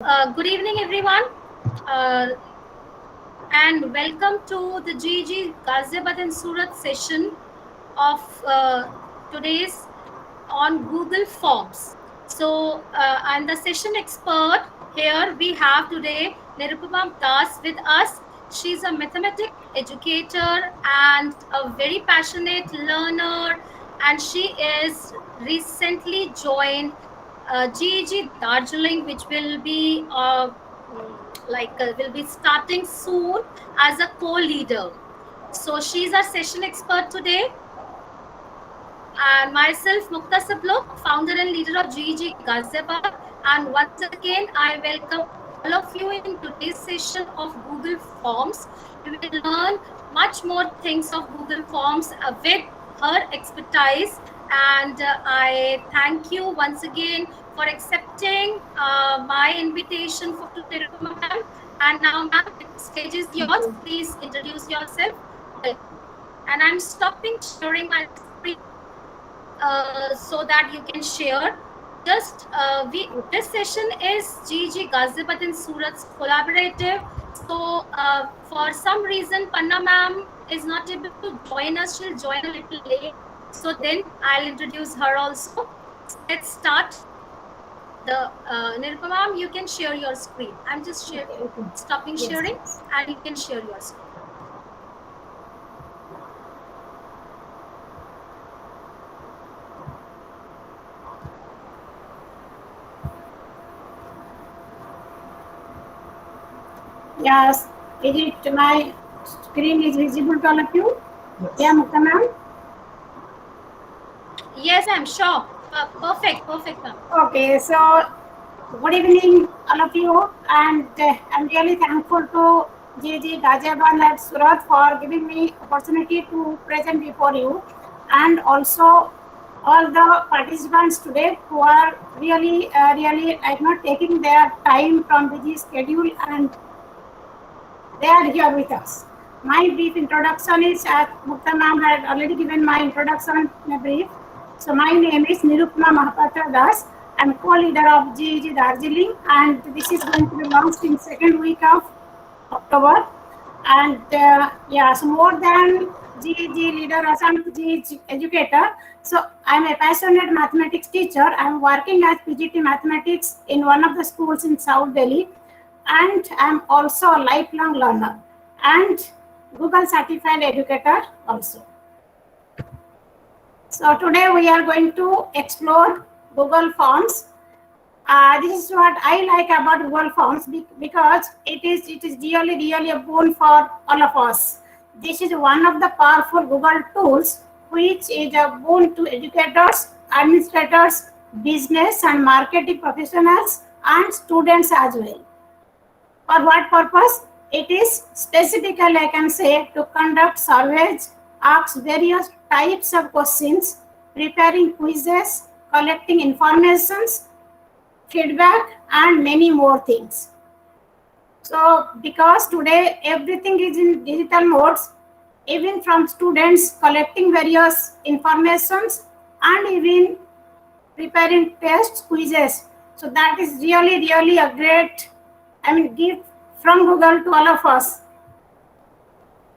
Good evening, everyone, uh, and welcome to the GG Ghaziabad and Surat session of today's on Google Forms. I'm the session expert. Here we have today Nirupama Das with us. She's a mathematics educator and a very passionate learner, and she is recently joined GEG Darjeeling, which will be will be starting soon as a co-leader. So she's our session expert today, and myself, Mukta Sablok, founder and leader of GEG Ghaziabad. And once again, I welcome all of you in today's session of Google Forms. We will learn much more things of Google Forms with her expertise. And I thank you once again for accepting my invitation for today, ma'am. And now, ma'am, the stage is yours. Please introduce yourself. Welcome. And I'm stopping sharing my screen so that you can share. Just we this session is GG Ghaziabad and Surat's collaborative. So for some reason, Panna ma'am is not able to join us. She'll join a little late. So then I'll introduce her also. Let's start. The Nirupama ma'am, you can share your screen. I'm just stopping sharing, and you can share your screen. Yes, is it my screen is visible to all of you? Yes. Yeah, Mukta ma'am. Yes, ma'am. Sure. Perfect, ma'am. Okay, so good evening, all of you, and I'm really thankful to GG Ghaziabad and Surat for giving me opportunity to present before you, and also all the participants today who are really like not taking their time from busy schedule, and they are here with us. My brief introduction is, as Mukta ma'am had already given my introduction in a brief. So my name is Nirupama Mahapatra Das. I'm co-leader of GEG Darjeeling, and this is going to be launched in second week of October. And so more than GEG leader, as I'm GEG educator. So I'm a passionate mathematics teacher. I'm working as PGT mathematics in one of the schools in South Delhi, and I'm also a lifelong learner and Google certified educator also. So today we are going to explore Google Forms. This is what I like about Google Forms because it is really a boon for all of us. This is one of the powerful Google tools which is a boon to educators, administrators, business and marketing professionals and students as well. For what purpose? It is specifically, I can say, to conduct surveys, ask various types of questions, preparing quizzes, collecting informations, feedback, and many more things. So, because today everything is in digital modes, even from students collecting various informations and even preparing tests, quizzes. So that is really a great, gift from Google to all of us.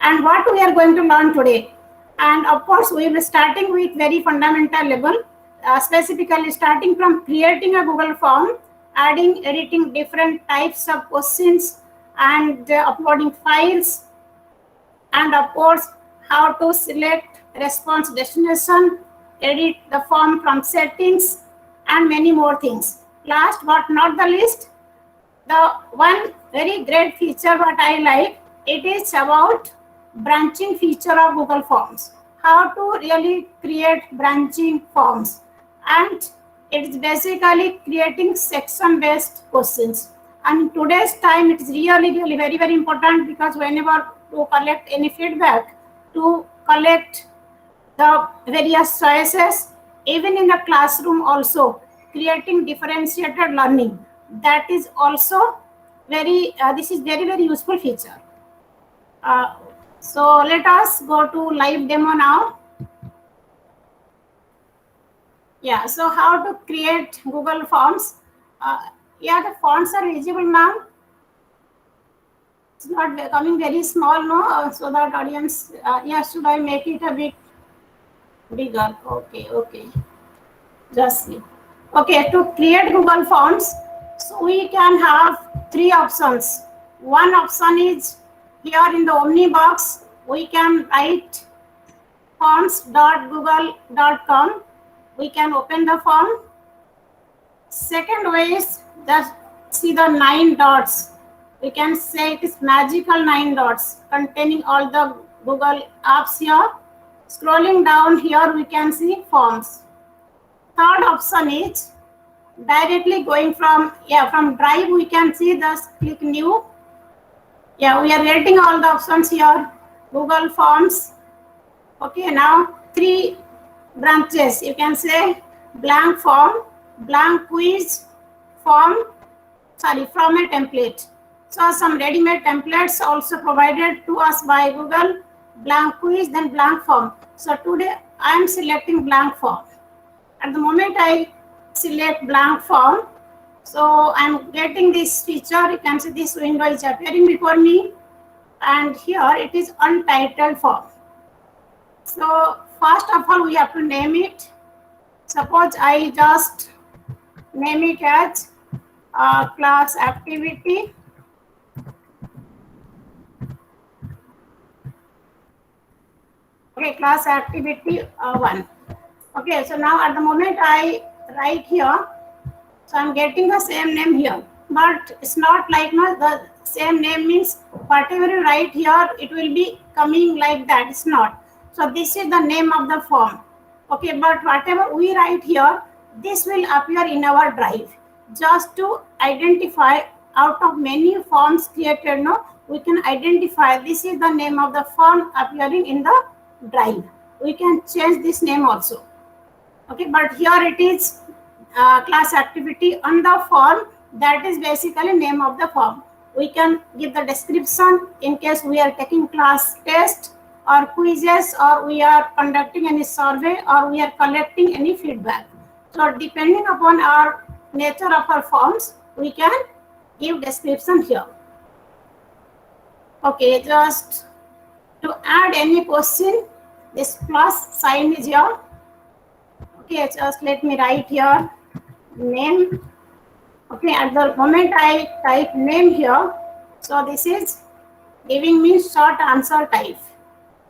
And what we are going to learn today. And of course, we will be starting with very fundamental level, specifically starting from creating a Google form, adding, editing different types of questions, and uploading files, and of course, how to select response destination, edit the form from settings, and many more things. Last but not the least, the one very great feature what I like, it is about branching feature of Google Forms. How to really create branching forms, and it is basically creating section-based questions. And today's time, it is really very important because whenever to collect any feedback, to collect the various choices, even in the classroom also, creating differentiated learning. That is also this is very useful feature. Uh, so let us go to live demo now. Yeah, so how to create Google Forms. Yeah, the fonts are visible now. It's not becoming very small, no? So that audience, yeah, should I make it a bit bigger? Okay, okay. Just see. Okay, to create Google Fonts, so we can have three options. One option is here in the Omni box, we can write fonts.google.com. We can open the form. Second way is just see the 9 dots. We can say it is magical 9 dots containing all the Google apps here. Scrolling down here, we can see forms. Third option is directly going from from Drive. We can see this click new. Yeah, we are getting all the options here. Google Forms. Okay, now three branches. You can say blank form, blank quiz, form, from a template. So some ready-made templates also provided to us by Google. Blank quiz, then blank form. So today I am selecting blank form. At the moment I select blank form, so I'm getting this feature. You can see this window is appearing before me, and here it is untitled form. So first of all, we have to name it. Suppose I just name it as class activity. Okay, class activity 1. Okay, so now at the moment I write here, so I'm getting the same name here, but it's not like the same name means whatever you write here, it will be coming like that. It's not. So this is the name of the form. Okay, but whatever we write here, this will appear in our Drive. Just to identify out of many forms created, no, we can identify this is the name of the form appearing in the Drive. We can change this name also. Okay, but here it is class activity on the form. That is basically name of the form. We can give the description in case we are taking class test or quizzes, or we are conducting any survey, or we are collecting any feedback. So depending upon our nature of our forms, we can give description here. Okay, just to add any question, this plus sign is here. Okay, just let me write here name. Okay, at the moment I type name here, so this is giving me short answer type,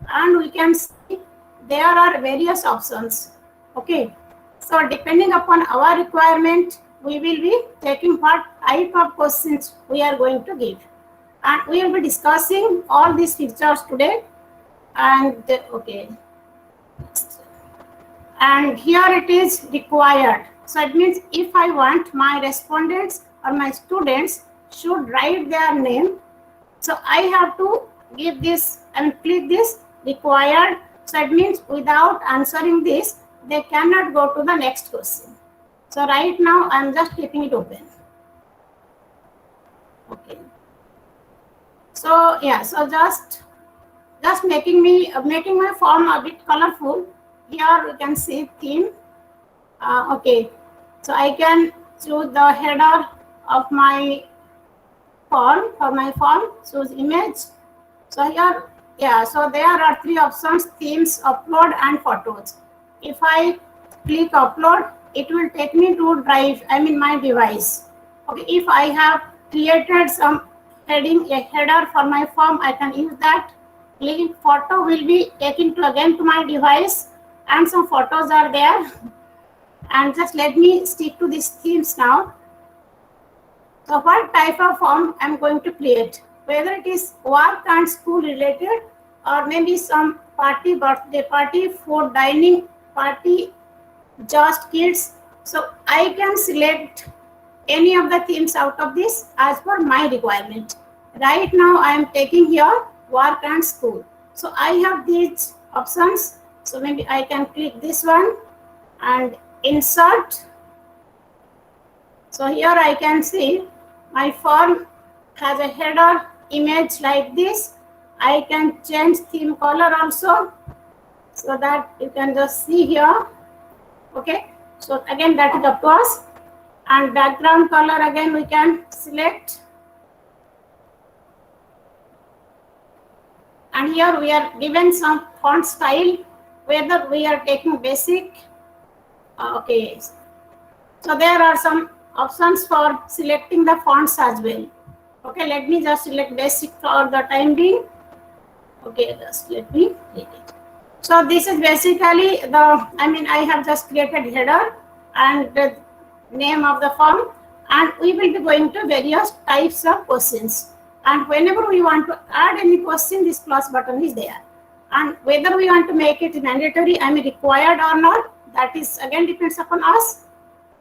and we can see there are various options. Okay, so depending upon our requirement, we will be taking what type of questions we are going to give, and we will be discussing all these features today. And okay, and here it is required. So it means if I want my respondents or my students should write their name, so I have to give this and click this required. So it means without answering this, they cannot go to the next question. So right now I'm just keeping it open. Okay. So yeah, so just making my form a bit colorful. Here you can see theme. Okay, so I can choose the header of my form. For my form, choose image. So here, yeah, so there are three options: themes, upload, and photos. If I click upload, it will take me to Drive, my device. Okay, if I have created some heading, a header for my form, I can use that. Clicking photo will be taken to again to my device, and some photos are there. And just let me stick to these themes now. So what type of form I'm going to create, whether it is work and school related, or maybe some party, birthday party, food dining party, just kids. So I can select any of the themes out of this as per my requirement. Right now I am taking here work and school. So I have these options. So maybe I can click this one and insert. So here I can see my form has a header image like this. I can change theme color also, so that you can just see here. Okay, so again that is up to us. And background color again we can select. And here we are given some font style, whether we are taking basic. Okay, so there are some options for selecting the fonts as well. Okay, let me just select basic for the time being. Okay, just let me read it. So this is basically I have just created header and the name of the form, and we will be going to various types of questions. And whenever we want to add any question, this plus button is there. And whether we want to make it mandatory, required or not, that is again depends upon us.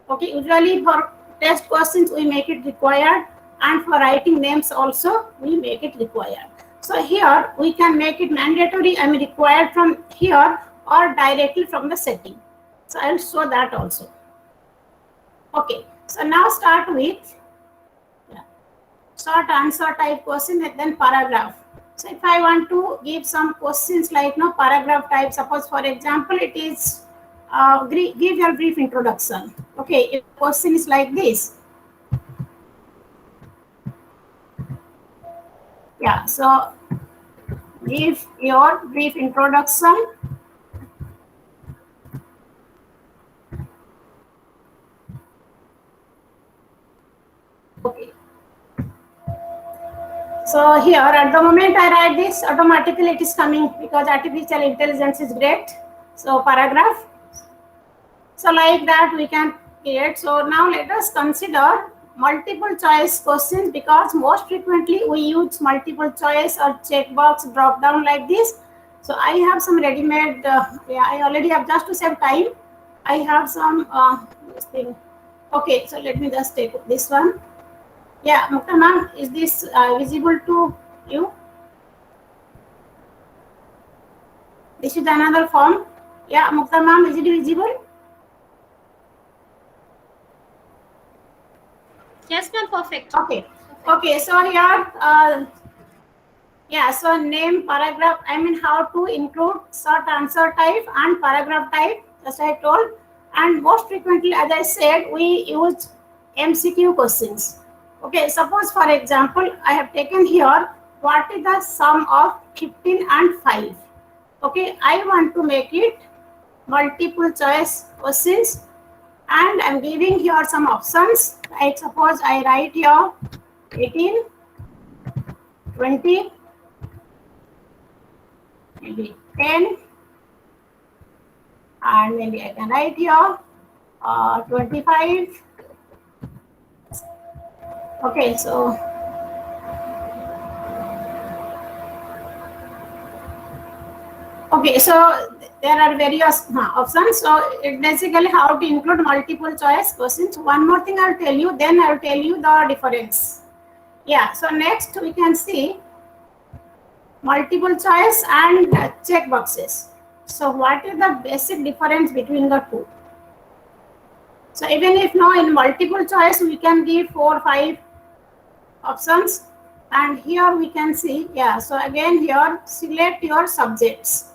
Okay, usually for test questions we make it required, and for writing names also we make it required. So here we can make it mandatory, required from here or directly from the setting. So I will show that also. Okay, so now start with short answer type question and then paragraph. So if I want to give some questions like paragraph type, suppose for example it is give your brief introduction. Okay, if the question is like this. Yeah, so give your brief introduction. Okay. So here at the moment I write this, automatically it is coming because artificial intelligence is great. So paragraph. So like that we can create. So now let us consider multiple choice questions, because most frequently we use multiple choice or checkbox drop down like this. So I have some ready-made, I already have, just to save time, I have some this thing. Okay, so let me just take this one. Yeah, Mukta ma'am, is this visible to you? This is another form. Yeah, Mukta ma'am, is it visible? Yes, ma'am, perfect. Okay. Okay, so here, so name, paragraph, how to include short answer type and paragraph type, as I told. And most frequently, as I said, we use MCQ questions. Okay, suppose for example, I have taken here, what is the sum of 15 and 5? Okay, I want to make it multiple choice questions, and I'm giving here some options. Like suppose I write here 18, 20, maybe 10, and maybe I can write here 25. Okay, so there are various options. So it basically how to include multiple choice questions. One more thing I'll tell you, then I'll tell you the difference. Yeah, so next we can see multiple choice and check boxes. So what is the basic difference between the two? So even if now in multiple choice we can give 4 or 5 options, and here we can see, so again here select your subjects.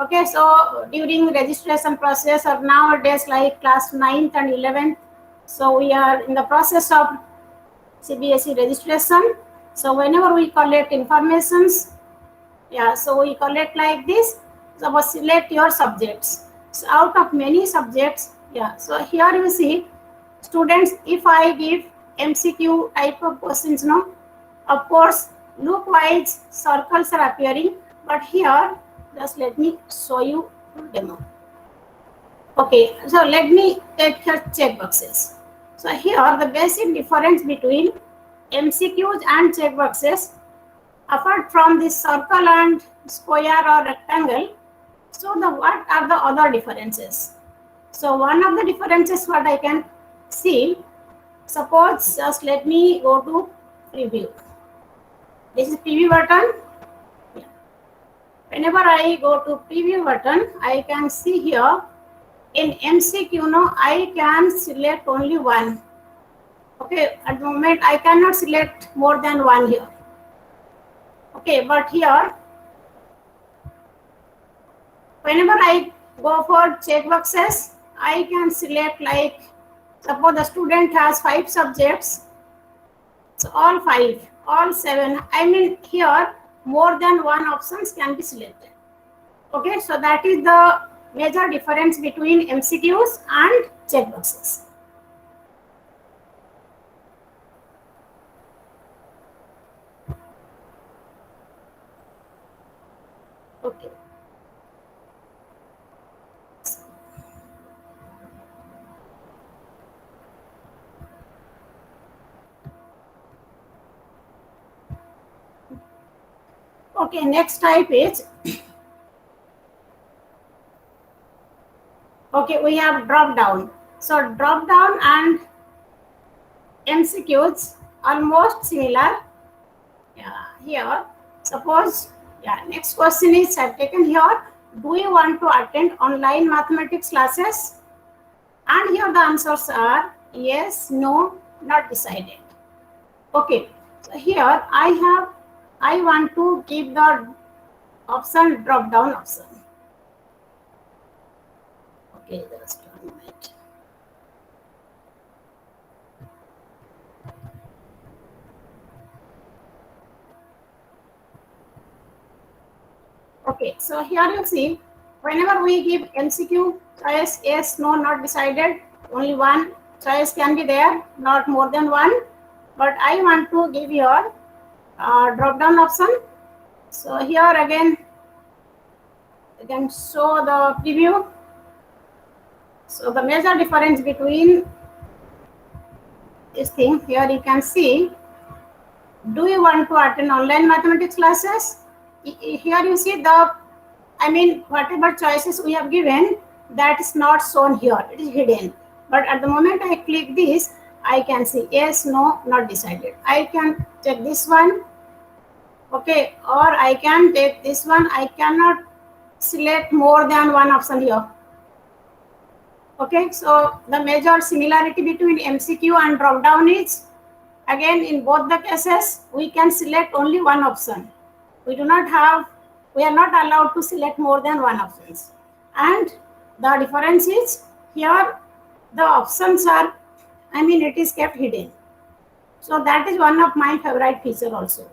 Okay, so during registration process or nowadays like class 9th and 11th, so we are in the process of CBSE registration. So whenever we collect informations, so we collect like this. So select your subjects. So out of many subjects, so here you see students, if I give MCQ type of questions, of course loop wise circles are appearing, but here just let me show you demo. Okay, so let me take here check boxes. So here the basic difference between MCQs and check boxes, apart from this circle and square or rectangle, so what are the other differences? So one of the differences what I can see, suppose just let me go to preview. This is preview button. Whenever I go to preview button, I can see here in MCQ, I can select only one. Okay, at the moment I cannot select more than one here. Okay, but here, whenever I go for check boxes, I can select like Suppose the student has 5 subjects, so all 5, all 7, I mean here more than one options can be selected. Okay, so that is the major difference between MCQs and checkboxes. Okay. Okay, next type is, okay, we have drop down. So drop down and MCQs almost similar. Yeah, here, suppose, yeah, next question is I've taken here, do you want to attend online mathematics classes? And here the answers are yes, no, not decided. Okay, so here I want to give the option drop down option. Okay, just 1 minute. Okay, so here you see, whenever we give MCQ choice yes, no, not decided, only one choice can be there, not more than one. But I want to give your drop down option. So here again, you can show the preview. So the major difference between this thing here, you can see, do you want to attend online mathematics classes? Here you see the, I mean, whatever choices we have given, that is not shown here, it is hidden. But at the moment I click this, I can see yes, no, not decided. I can check this one, okay, or I can take this one. I cannot select more than one option here. Okay, so the major similarity between MCQ and drop down is, again, in both the cases, we can select only one option. We are not allowed to select more than one options. And the difference is here, the options are, I mean, it is kept hidden. So that is one of my favorite feature also.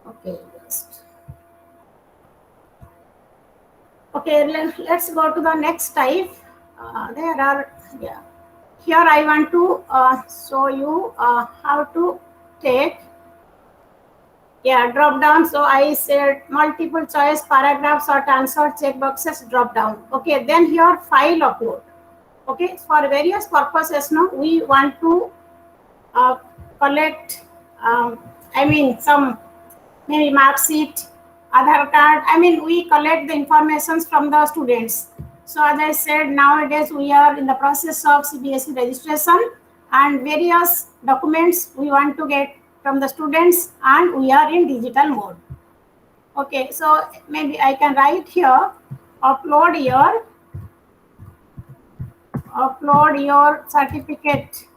Okay, just. Okay, let's go to the next type. There are, yeah. Here I want to show you how to take, yeah, drop down. So I said multiple choice, paragraph, short answer, check boxes, drop down. Okay, then here file upload. Okay, for various purposes, no, we want to collect, I mean, some maybe mark sheet, Aadhaar card. I mean, we collect the informations from the students. So as I said, nowadays we are in the process of CBSE registration, and various documents we want to get from the students, and we are in digital mode. Okay, so maybe I can write here, upload your certificate.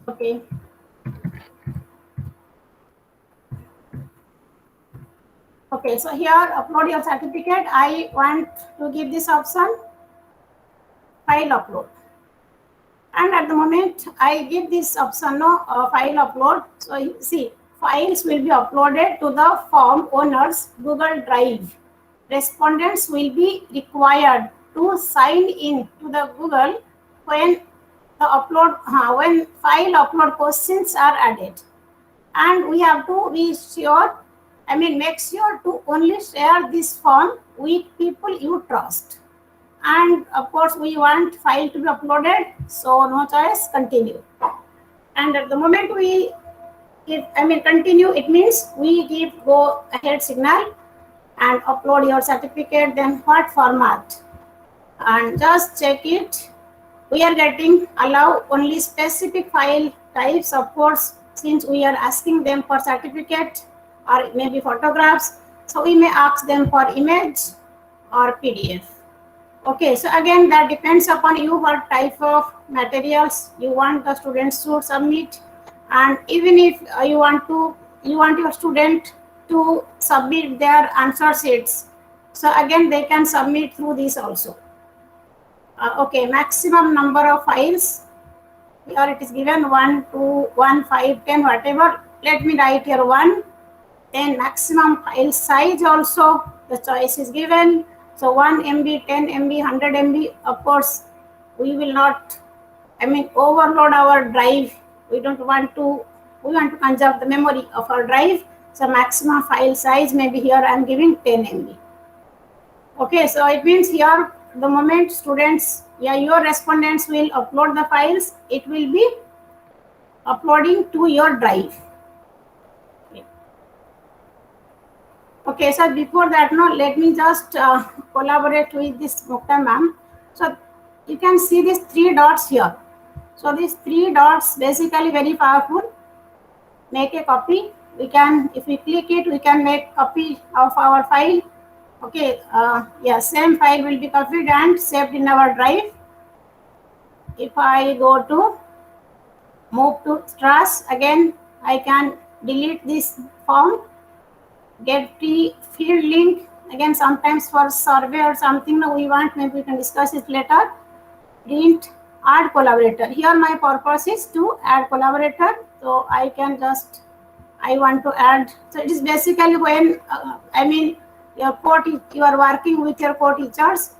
Okay. Okay, so here upload your certificate. I want to give this option, file upload. And at the moment I give this option, no, file upload. So you see, files will be uploaded to the form owner's Google Drive. Respondents will be required to sign in to the Google when when file upload questions are added. And we have to be sure, I mean, make sure to only share this form with people you trust. And of course, we want file to be uploaded, so no choice, continue. And at the moment we continue, it means we give go ahead signal and upload your certificate. Then what format? And just check it. We are getting allow only specific file types, of course, since we are asking them for certificate or maybe photographs. So we may ask them for image or PDF. Okay, so again, that depends upon you what type of materials you want the students to submit. And even if you want your student to submit their answer sheets, So again, they can submit through this also. Okay, maximum number of files. Here it is given 1, 2, 1, 5, 10, whatever. Let me write here 1. Then maximum file size also, the choice is given. So 1 MB, 10 MB, 100 MB. Of course, we will not, overload our drive. We want to conserve the memory of our drive. So maximum file size, maybe here I am giving 10 MB. Okay, so it means here the moment students, your respondents will upload the files, it will be uploading to your drive. Okay, so before that, no, let me just collaborate with this Mukta ma'am. So you can see these 3 dots here. So these 3 dots basically very powerful. Make a copy. We can, if we click it, we can make copy of our file. Okay, same file will be copied and saved in our drive. If I go to move to Strass, again I can delete this form, get the field link. Again, sometimes for survey or something we want, maybe we can discuss it later. Print, add collaborator. Here my purpose is to add collaborator. So I can just, I want to add. So it is basically when, you are working with your co-teachers,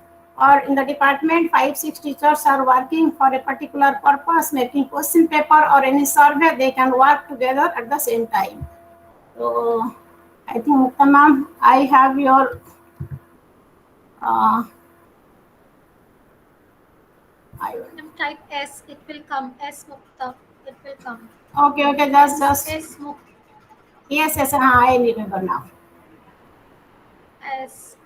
or in the department 5-6 teachers are working for a particular purpose, making question paper or any survey, they can work together at the same time. So I think Mukta ma'am, I have your type S, it will come. S Mukta, it will come. Okay, just S Mukta. Yes, I remember now. S.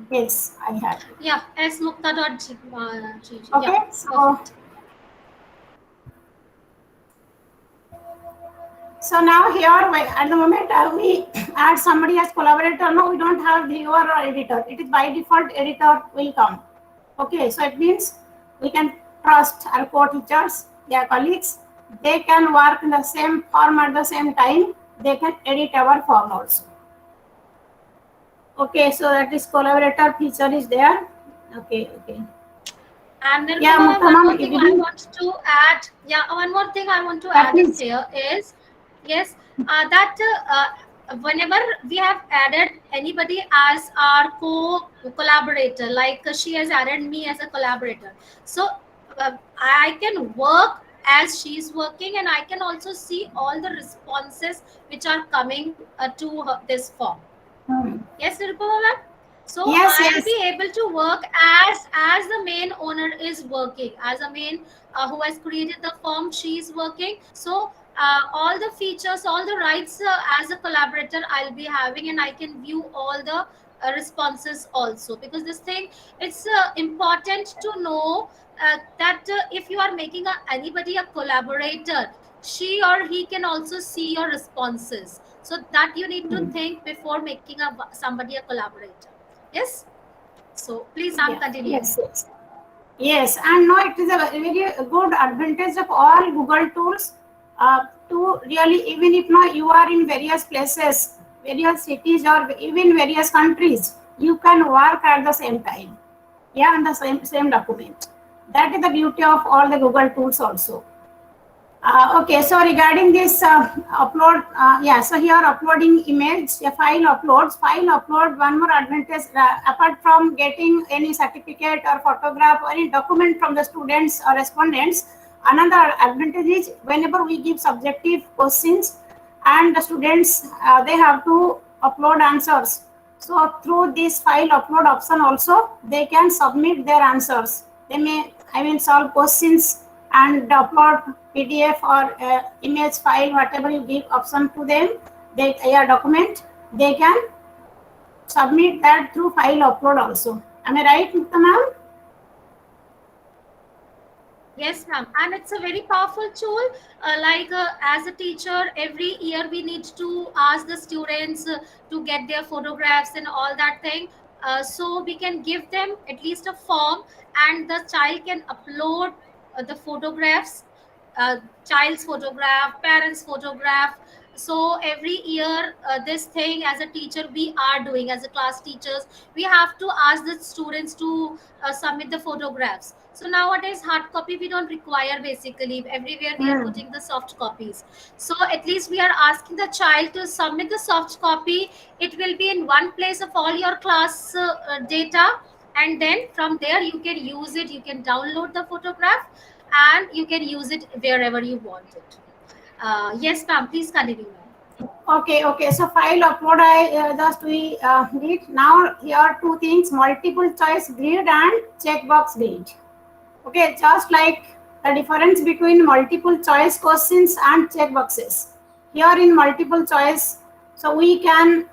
Yes, I have. Yeah, smukta.gg. Okay, yeah, so perfect. So now here, at the moment, we add somebody as collaborator. No, we don't have viewer or editor. It is by default editor will come. Okay, so it means we can trust our co-teachers, their colleagues. They can work in the same form at the same time. They can edit our form also. Okay, so that is collaborator feature is there. Okay. And then Yeah, one more thing I evening. want to add. Yeah, one more thing I want to add is here is, yes, that whenever we have added anybody as our collaborator, like she has added me as a collaborator, so I can work as she's working, and I can also see all the responses which are coming to this form. Yes, Nirupama ma'am? So I'll be able to work as the main owner is working, as a main who has created the form, she's working. So all the features, all the rights as a collaborator I'll be having, and I can view all the responses also, because this thing, it's important to know that if you are making anybody a collaborator, she or he can also see your responses, so that you need to think before making somebody a collaborator. Yes, so please continue. Yes, and no, it is a very good advantage of all Google tools to really, even if no, you are in various places, various cities, or even various countries, you can work at the same time. Yeah, on the same document. That is the beauty of all the Google tools also. Okay, so regarding this upload, so here uploading image, file upload, one more advantage, apart from getting any certificate or photograph or any document from the students or respondents, another advantage is whenever we give subjective questions and the students, they have to upload answers. So through this file upload option also, they can submit their answers. They may, solve questions and upload PDF or image file, whatever you give option to them, document, they can submit that through file upload also. Am I right, Mukta ma'am? Yes, ma'am. And it's a very powerful tool. As a teacher, every year we need to ask the students to get their photographs and all that thing. So we can give them at least a form, and the child can upload the photographs, child's photograph, parents' photograph. So every year, this thing as a teacher we are doing, as a class teachers, we have to ask the students to submit the photographs. So nowadays hard copy we don't require, basically everywhere we are Hmm. putting the soft copies. So at least we are asking the child to submit the soft copy. It will be in one place of all your class data, and then from there you can use it, you can download the photograph, and you can use it wherever you want it. Yes, ma'am, please continue, ma'am. Okay, okay. So file upload I just we did. Now here two things: multiple choice grid and checkbox grid. Okay, just like the difference between multiple choice questions and checkboxes. Here in multiple choice, so we can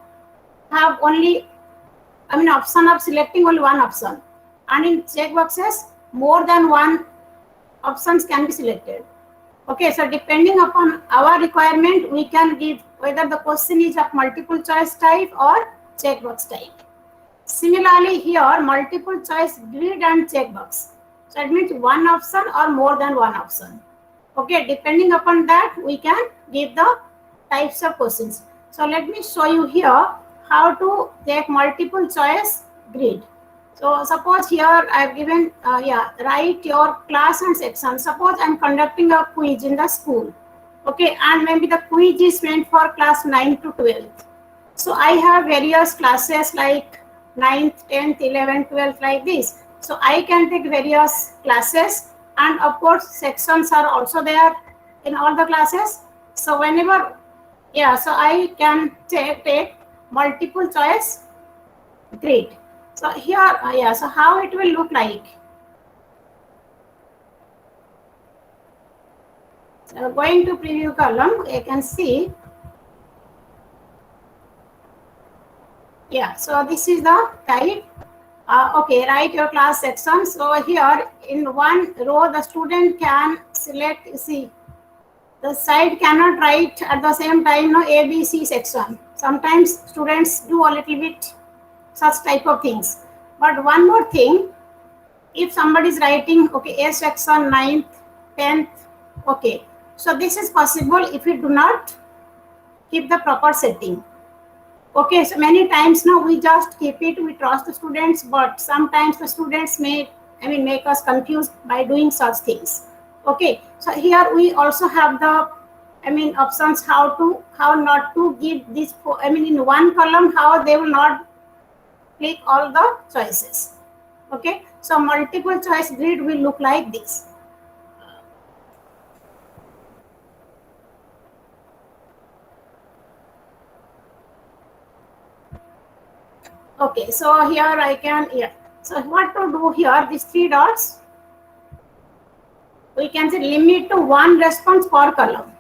have only, I mean, option of selecting only one option, and in checkboxes, more than one options can be selected. Okay, so depending upon our requirement, we can give whether the question is of multiple choice type or checkbox type. Similarly, here multiple choice grid and checkbox. So it means one option or more than one option. Okay, depending upon that, we can give the types of questions. So let me show you here how to take multiple choice grid. So suppose here I have given, write your class and section. Suppose I am conducting a quiz in the school. Okay, and maybe the quiz is meant for class 9 to 12th. So I have various classes like 9th, 10th, 11th, 12th like this. So I can take various classes, and of course sections are also there in all the classes. So whenever, so I can take multiple choice grid. So here, so how it will look like. So going to preview column, you can see. Yeah, so this is the type. Okay, write your class section. So here in one row, the student can select, you see, the side cannot write at the same time, no, A, B, C section. Sometimes students do a little bit such type of things. But one more thing, if somebody is writing, okay, A section, 9th, 10th, okay. So this is possible if you do not keep the proper setting. Okay, so many times now we just keep it, we trust the students, but sometimes the students may, I mean, make us confused by doing such things. Okay, so here we also have the, I mean, options how not to give this, I mean, in one column, how they will not click all the choices. Okay, so multiple choice grid will look like this. Okay, so here I can, so what to do here, these three dots, we can say limit to one response per column.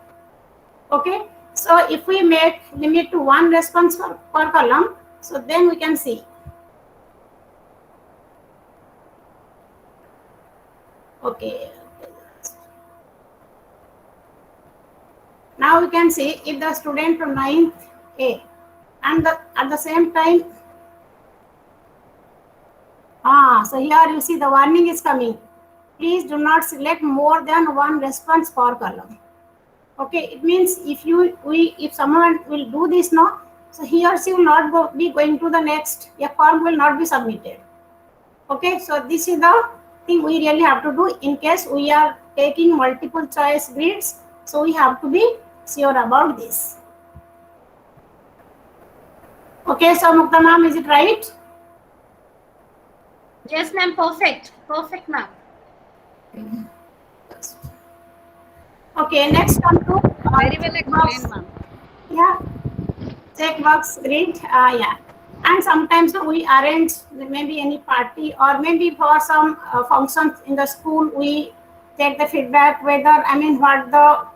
Okay, so if we make limit to one response per column, so then we can see. Okay, now we can see if the student from 9th A, and at the same time, so here you see the warning is coming. Please do not select more than one response per column. Okay, it means if someone will do this now, so he or she will not be going to the next, a form will not be submitted. Okay, so this is the thing we really have to do in case we are taking multiple choice grids. So we have to be sure about this. Okay, so Mukta ma'am, is it right? Yes, ma'am, perfect. Perfect, ma'am. Okay, next come to Very well explained, ma'am. yeah, checkbox grid. And sometimes we arrange maybe any party or maybe for some functions in the school, we take the feedback whether, I mean, what the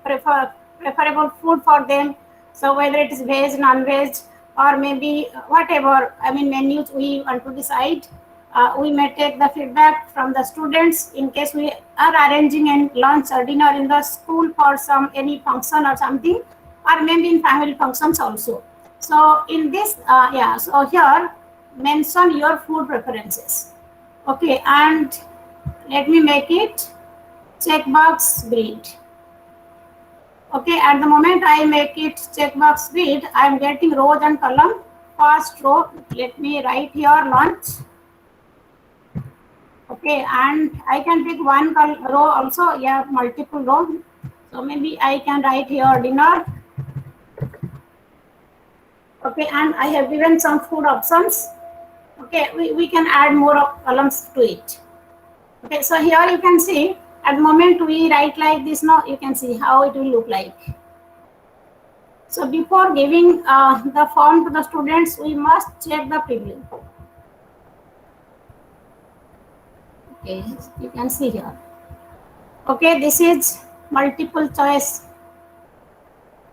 preferable food for them. So whether it is veg, non-veg, or maybe whatever, I mean, menus we want to decide. We may take the feedback from the students in case we are arranging a lunch or dinner in the school for some any function or something, or maybe in family functions also. So in this, so here mention your food preferences. Okay, and let me make it checkbox grid. Okay, at the moment I make it checkbox grid, I am getting rows and column. First row, let me write here lunch. Okay, and I can pick one row also, yeah, multiple row. So maybe I can write here dinner. Okay, and I have given some food options. Okay, we can add more columns to it. Okay, so here you can see at the moment we write like this. Now you can see how it will look like. So before giving the form to the students, we must check the preview. Okay, you can see here. Okay, this is multiple choice.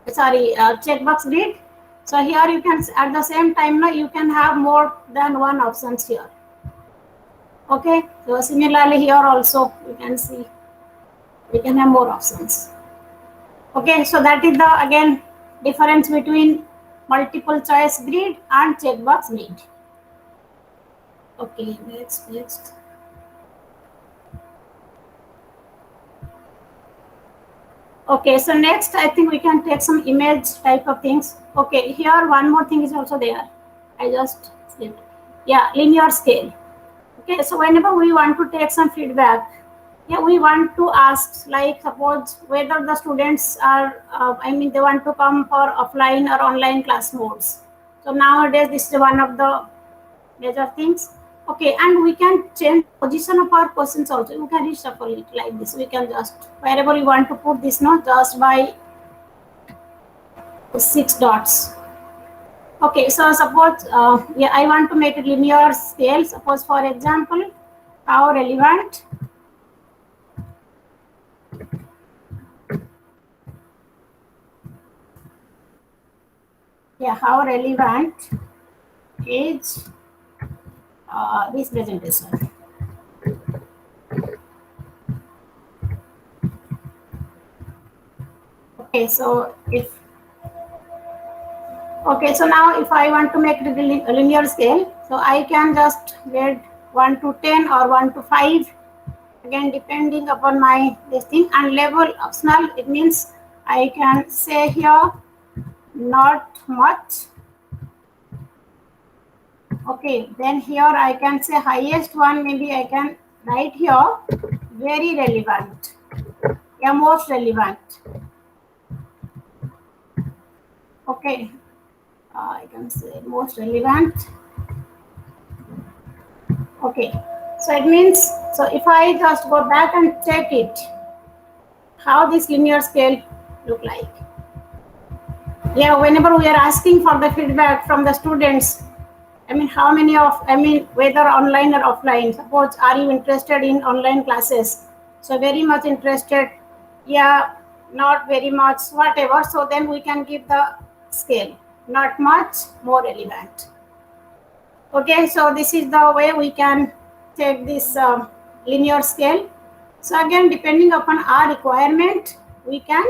Sorry, checkbox grid. So here you can at the same time now you can have more than one options here. Okay, so similarly here also you can see we can have more options. Okay, so that is the again difference between multiple choice grid and checkbox grid. Okay, next. Okay, so next I think we can take some image type of things. Okay, here one more thing is also there. I just said, yeah, linear scale. Okay, so whenever we want to take some feedback, yeah, we want to ask, like suppose whether the students are, they want to come for offline or online class modes. So nowadays this is one of the major things. Okay, and we can change position of our questions also. We can reshuffle it like this. We can just wherever we want to put this note just by 6 dots. Okay, so suppose yeah, I want to make it linear scale. Suppose for example, how relevant how relevant is this presentation. Okay, so so now if I want to make it a linear scale, so I can just get 1 to 10 or 1 to 5, again depending upon my this thing, and level optional, it means I can say here not much. Okay, then here I can say highest one, maybe I can write here very relevant, yeah, most relevant. Okay, I can say most relevant. Okay, so it means, so if I just go back and check it, how this linear scale look like. Yeah, whenever we are asking for the feedback from the students, how many of, whether online or offline, suppose, are you interested in online classes? So very much interested, yeah, not very much, whatever. So then we can give the scale, not much, more relevant. Okay, so this is the way we can take this linear scale. So again, depending upon our requirement, we can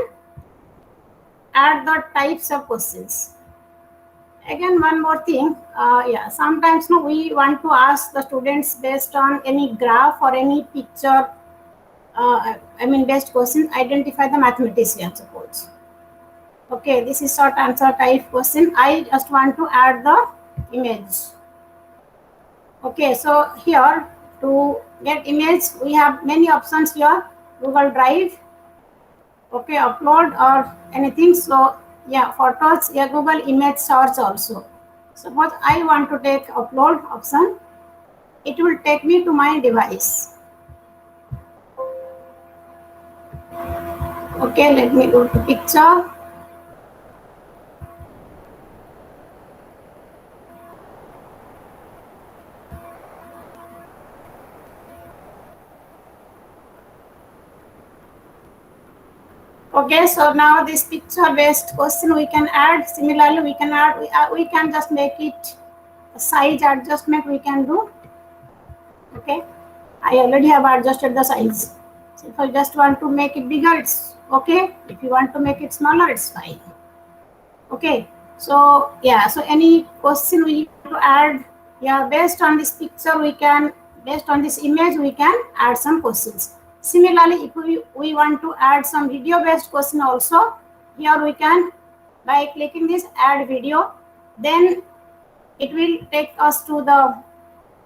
add the types of questions. Again, one more thing, yeah, sometimes we want to ask the students based on any graph or any picture, based question, identify the mathematician, suppose. Okay, this is short answer type question. I just want to add the image. Okay, so here to get image, we have many options here, Google Drive, okay, upload or anything. So yeah, photos, yeah, Google image search also. Suppose I want to take upload option, it will take me to my device. Okay, let me go to picture. Okay, so now this picture based question we can add. Similarly, we can add, we can just make it a size adjustment we can do. Okay, I already have adjusted the size. So if I just want to make it bigger, it's okay. If you want to make it smaller, it's fine. Okay, so yeah, so any question we need to add, yeah, based on this picture we can, based on this image we can add some questions. Similarly, if we want to add some video based question also, here we can, by clicking this add video, then it will take us to the,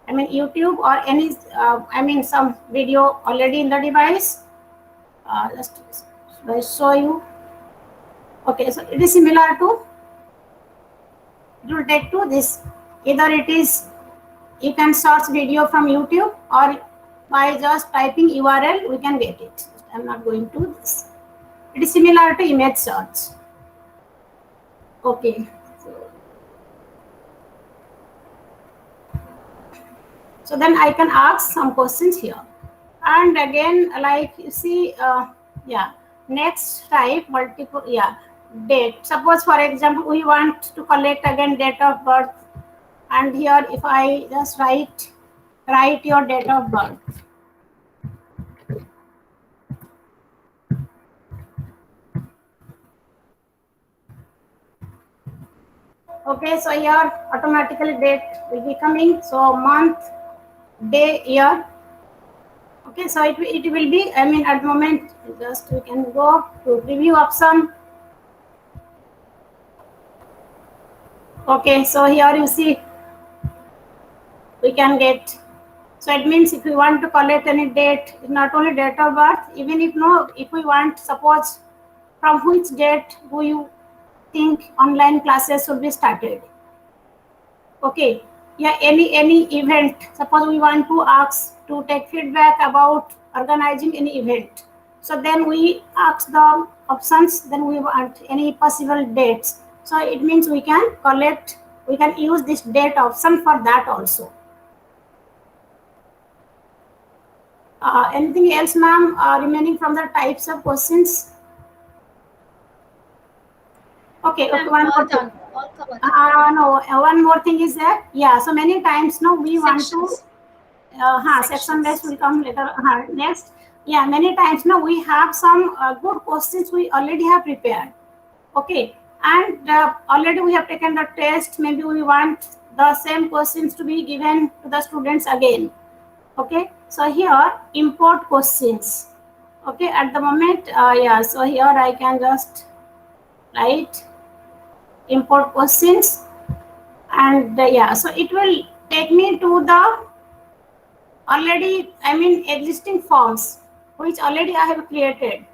YouTube or any, some video already in the device. Just I show you. Okay, so it is similar to, it will take to this. Either it is, you can search video from YouTube, or by just typing URL we can get it. I'm not going to this. It is similar to image search. Okay. So then I can ask some questions here. And again, like you see, next type, multiple, date. Suppose for example, we want to collect again date of birth. And here if I just write your date of birth. Okay, so here automatically date will be coming. So month, day, year. Okay, so it will be, at the moment, just we can go to preview option. Okay, so here you see, we can get, so it means if we want to collect any date, not only date of birth, even if we want, suppose from which date do you think online classes should be started? Okay, any event, suppose we want to ask to take feedback about organizing any event, so then we ask the options, then we want any possible dates, so it means we can use this date option for that also. Anything else, ma'am, remaining from the types of questions? Okay, I'm one all more done. thing. All covered. No, one more thing is that, so many times now we Sections. want to, section based will come later, next. Yeah, many times now we have some good questions we already have prepared. Okay, and already we have taken the test, maybe we want the same questions to be given to the students again. Okay, so here import questions. Okay, at the moment, so here I can just write import questions, and so it will take me to the already, existing forms which already I have created.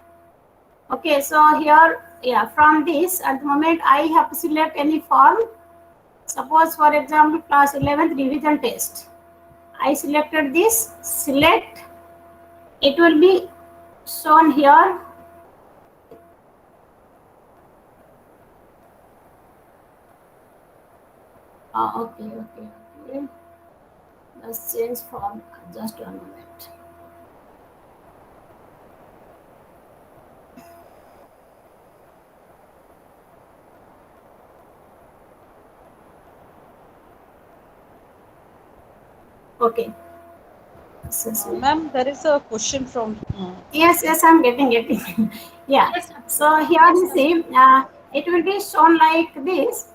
Okay, so here, from this, at the moment I have to select any form. Suppose for example class 11th revision test, I selected this, select, it will be shown here. Okay. Let's change form, just 1 moment. Okay. Ma'am, there is a question from. Yes, I'm getting it. Yeah. Yes, ma'am. So here you see, it will be shown like this.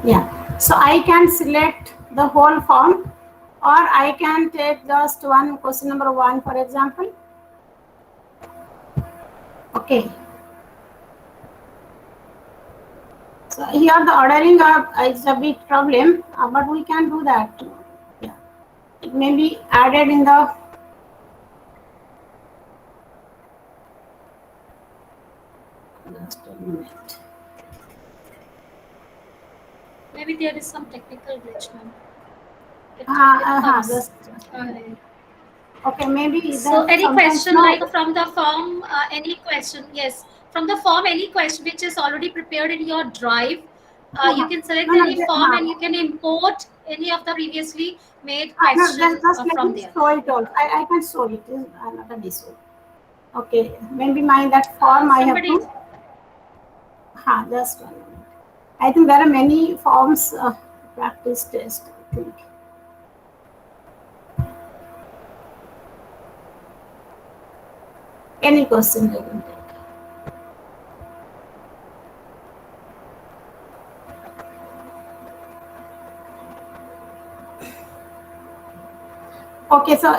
Yeah. So I can select the whole form, or I can take just one question number 1, for example. Okay. So here the ordering is a big problem, but we can do that. Yeah. It may be added in the. Just a minute. Maybe there is some technical glitch, ma'am. Just, Alright. okay, maybe. So any sometimes question no. like from the form, any question? Yes, from the form, any question which is already prepared in your drive, you can select No, any form and you can import any of the previously made No, questions just let from me there. show it also. I can show it. It's not an issue. Okay, maybe that form I have Somebody, to. Just 1 minute. I think there are many forms practice test, I think. Any question I can take. Okay, so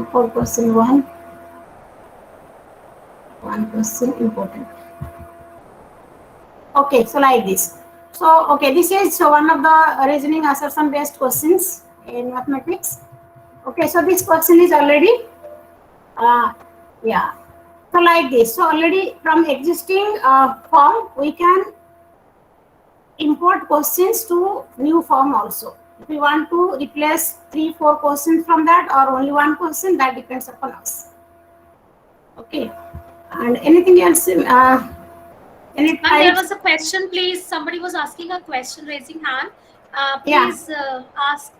import question one question important. Okay, so like this. So okay, this is one of the reasoning assertion based questions in mathematics. Okay, so this question is already yeah. So like this. So already from existing form we can import questions to new form also. If we want to replace 3-4 questions from that or only one question, that depends upon us. Okay, and anything else? Any Ma'am, there types? was a question, please. Somebody was asking a question, raising hand. Yeah. Please ask.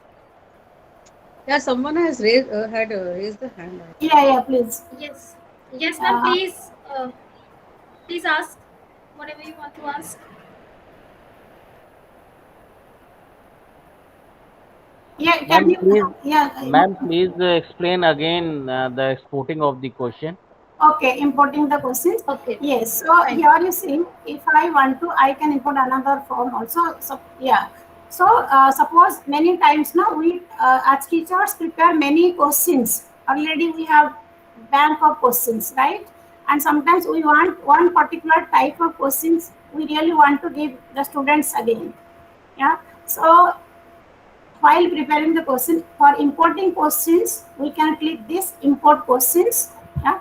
Yeah, someone has raised the hand. Yeah, please. Yes, yes, ma'am. Please ask whatever you want to ask. Yeah, Ma'am, can you? please, Yeah. ma'am, please explain again the exporting of the question. Okay, importing the questions. Okay. Yes. So Fine. here you see, if I want to, I can import another form also. So yeah. So suppose many times now we as teachers prepare many questions. Already we have bank of questions, right? And sometimes we want one particular type of questions. We really want to give the students again. Yeah. So while preparing the question for importing questions, we can click this import questions. Yeah.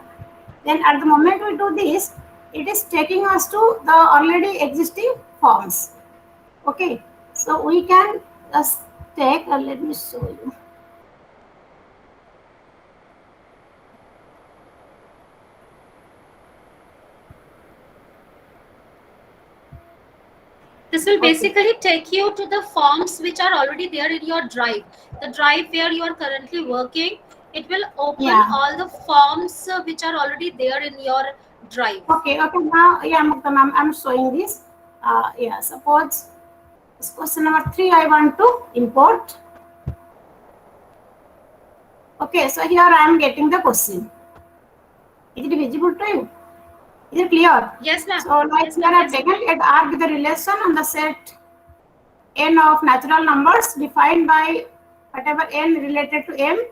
Then at the moment we do this, it is taking us to the already existing forms. Okay, so we can just take, let me show you. This will Okay. basically take you to the forms which are already there in your drive. The drive where you are currently working, it will open Yeah. all the forms which are already there in your drive. Okay, now, yeah, Mukta ma'am, I'm showing this. Yeah, suppose this question number 3 I want to import. Okay, so here I am getting the question. Is it visible to you? Is it clear? Yes, ma'am. So like Yes, here ma'am. I Yes, taken it R with the relation on the set n of natural numbers defined by whatever n related to m.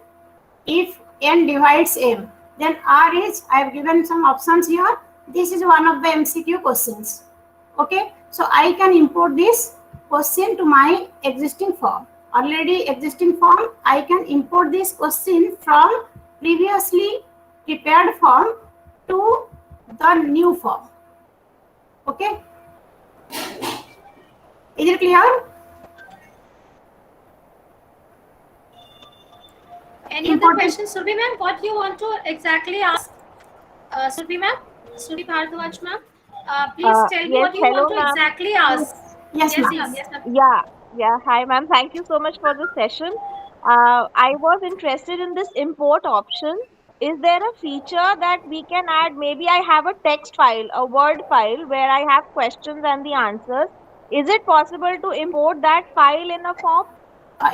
If n divides m, then R is, I have given some options here. This is one of the MCQ questions. Okay, so I can import this question to my existing form. Already existing form, I can import this question from previously prepared form to the new form. Okay, is it clear? Any other questions, Surbhi ma'am? What you want to exactly ask? Surbhi ma'am? Surbhi Bhardwaj ma'am? Please tell me Yes, what you hello, want to ma'am. exactly ask. Yes, Yes, ma'am. ma'am. Yes, ma'am. Yeah. Hi, ma'am. Thank you so much for the session. I was interested in this import option. Is there a feature that we can add? Maybe I have a text file, a Word file where I have questions and the answers. Is it possible to import that file in a form?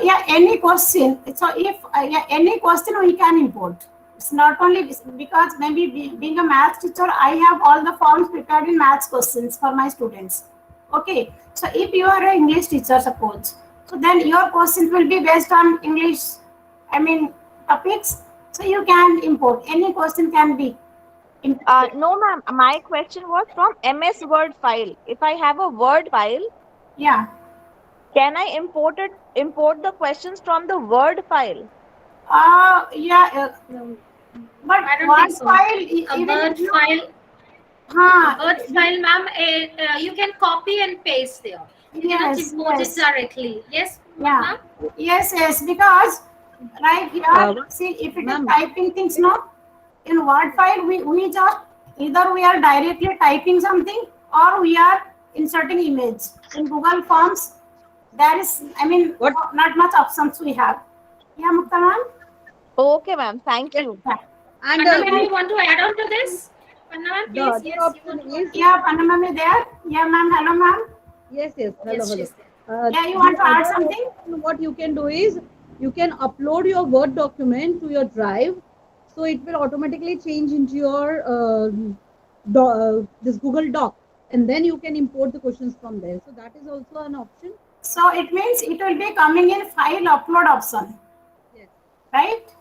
Yeah, any question. So if yeah, any question we can import. It's not only because maybe being a math teacher, I have all the forms prepared in maths questions for my students. Okay, so if you are an English teacher, suppose, so then your questions will be based on English, I mean topics. So you can import any question can be imported. No, ma'am. My question was from MS Word file. If I have a Word file, Yeah. can I import the questions from the Word file? Yeah. No, But I don't one think so. file, A even Word if you, file, huh, Word file, ma'am, you can copy and paste there. You cannot yes, import it yes. directly. Yes, Yeah. ma'am? Yes, because right here, What- see if it is Ma'am. typing things now in Word file, we just either we are directly typing something or we are inserting image. In Google Forms, there is, I mean, What? not much options we have. Yeah, Mukta ma'am? Okay, ma'am. Thank you. Yeah. And Panna ma'am, you want to add on to this? Panna ma'am, the please. other Yes, you option want to is add. Yeah, Panna ma'am is there? Yeah, ma'am. Hello, ma'am. yes. Hello, Yes, hello. she's there. Yeah, you The want to add other something? option, what you can do is you can upload your Word document to your drive, so it will automatically change into your this Google Doc, and then you can import the questions from there. So that is also an option. So it means it will be coming in file upload option, Yes. right?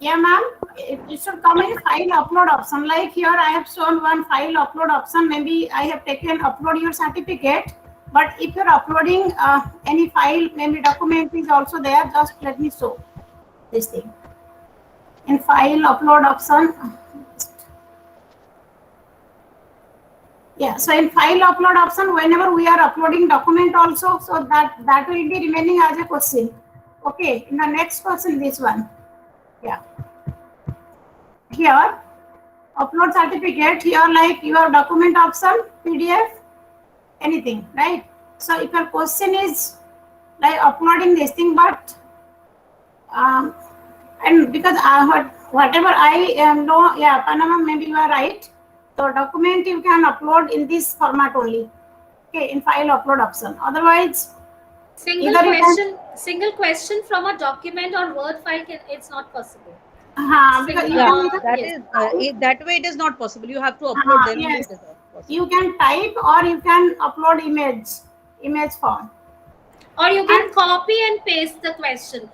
Yeah, ma'am. It should come in file upload option. Like here, I have shown one file upload option. Maybe I have taken upload your certificate. But if you're uploading any file, maybe document is also there. Just let me show this thing. In file upload option. Yeah. So in file upload option, whenever we are uploading document also, so that will be remaining as a question. Okay. In the next question, this one. Yeah. Here. Upload certificate, here like your document option, PDF, anything, right? So if your question is like uploading this thing, but and because whatever I know, yeah, Panama, maybe you are right. So document you can upload in this format only, okay, in file upload option. Otherwise, Single either you question, single question from a document or Word file, it's not possible. because you Yeah, can either, that Yes. is that way it is not possible. You have to upload, then only yes, it is possible. you can type or you can upload image form. Or you can copy and paste the question.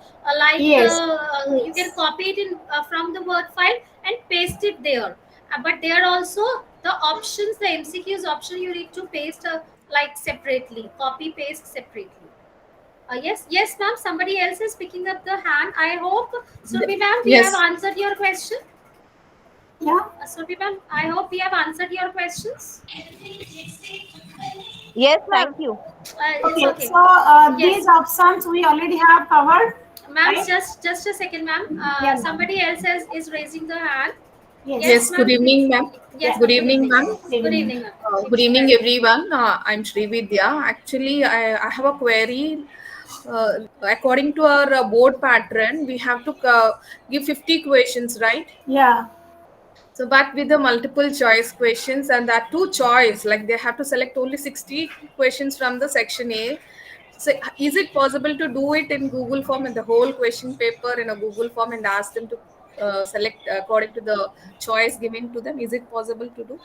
Yes. You can copy it in from the Word file and paste it there. But there also the options, the MCQs option, you need to paste like separately, copy paste separately. Yes, ma'am. Somebody else is picking up the hand. I hope, Surbi ma'am, we have Yes. answered your question. Yeah. Surbi ma'am, I hope we have answered your questions. Yes, Ma'am, thank you. it's Okay, okay. so Yes. these options we already have covered, Ma'am, right? just a second, ma'am. Yeah, ma'am. Somebody else is raising the hand. Yes. Yes, good ma'am, evening, please. ma'am. Yes, Good ma'am. Good evening, evening. ma'am. Good Good evening. evening, ma'am. Good Please go evening, ahead. everyone. I'm Sri Vidya. Actually, I have a query. According to our board pattern, we have to give 50 questions, right? Yeah. So, but with the multiple choice questions and that two choice, like they have to select only 60 questions from the section A. So, is it possible to do it in Google form and the whole question paper in a Google form and ask them to select according to the choice given to them? Is it possible to do?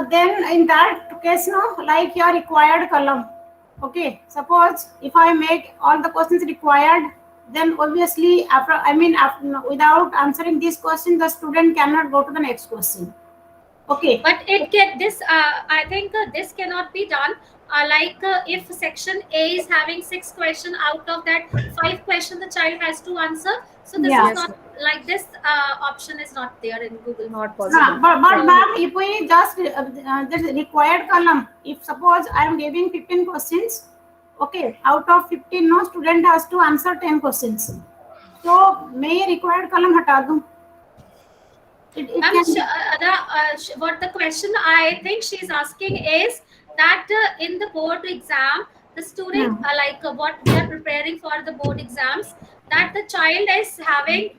Then in that case, no, like your required column. Okay. Suppose if I make all the questions required, then obviously after, no, without answering this question, the student cannot go to the next question. Okay. But it can this. I think this cannot be done. If section A is having 6 questions, out of that 5 questions the child has to answer. So this is Yeah. Yes, not ma'am. like this option is not there in Google Not Forms. possible. But No, ma'am, if we just the required column, if suppose I am giving 15 questions, okay, out of 15, no student has to answer 10 questions. So may required column hata do. It Ma'am, can be. what the question I think she's asking is that in the board exam, the student, what we are preparing for the board exams, that the child is having,